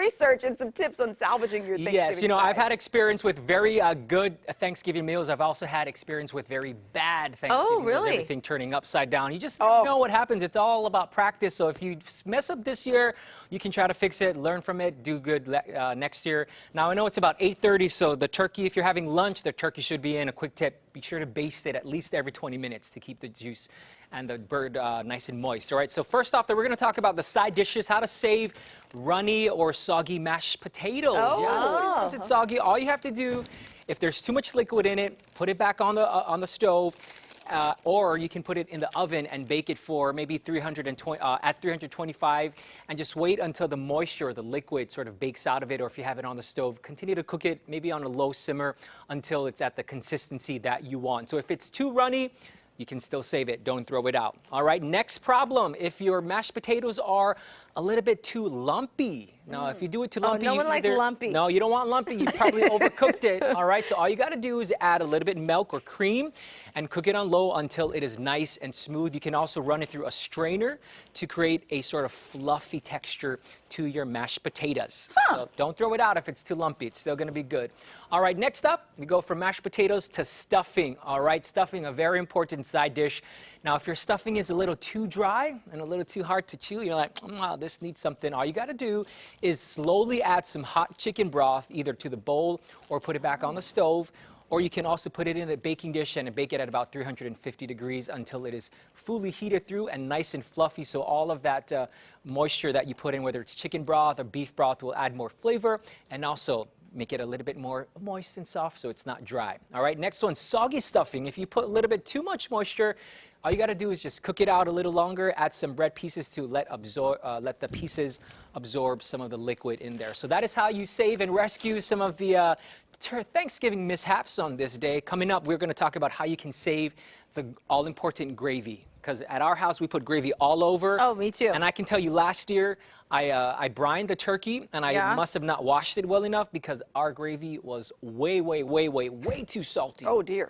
research and some tips on salvaging your Thanksgiving Yes, you know, side. I've had experience with very good Thanksgiving meals. I've also had experience with very bad Thanksgiving meals, really? everything turning upside down. You just never know what happens. It's all about practice. So if you mess up this year, you can try to fix it, learn from it, do good next year. Now, I know it's about 8:30, so the turkey, if you're having lunch, the turkey should be in. A quick tip, be sure to baste it at least every 20 minutes to keep the juice and the bird nice and moist. All right, so first off, we're going to talk about the side dishes, how to save runny or soggy mashed potatoes. Once it's soggy, all you have to do, if there's too much liquid in it, put it back on the stove. Or you can put it in the oven and bake it for maybe 325 and just wait until the moisture or the liquid sort of bakes out of it, or if you have it on the stove, continue to cook it maybe on a low simmer until it's at the consistency that you want. So if it's too runny, you can still save it. Don't throw it out. All right, next problem. If your mashed potatoes are a little bit too lumpy. Now, if you do it too lumpy, no one likes lumpy. No, you don't want lumpy. You probably overcooked it. All right, so all you got to do is add a little bit milk or cream and cook it on low until it is nice and smooth. You can also run it through a strainer to create a sort of fluffy texture to your mashed potatoes. So don't throw it out if it's too lumpy. It's still going to be good. All right, next up, we go from mashed potatoes to stuffing. All right, stuffing, a very important side dish. Now, if your stuffing is a little too dry and a little too hard to chew, you're like, wow, this needs something. All you got to do is slowly add some hot chicken broth either to the bowl or put it back on the stove. Or you can also put it in a baking dish and bake it at about 350 degrees until it is fully heated through and nice and fluffy. So all of that moisture that you put in, whether it's chicken broth or beef broth, will add more flavor and also make it a little bit more moist and soft so it's not dry. All right, next one, soggy stuffing. If you put a little bit too much moisture, all you got to do is just cook it out a little longer, add some bread pieces to let the pieces absorb some of the liquid in there. So that is how you save and rescue some of the Thanksgiving mishaps on this day. Coming up, we're going to talk about how you can save the all-important gravy. Because at our house, we put gravy all over. Oh, me too. And I can tell you last year, I brined the turkey, and I must have not washed it well enough because our gravy was way too salty. Oh, dear.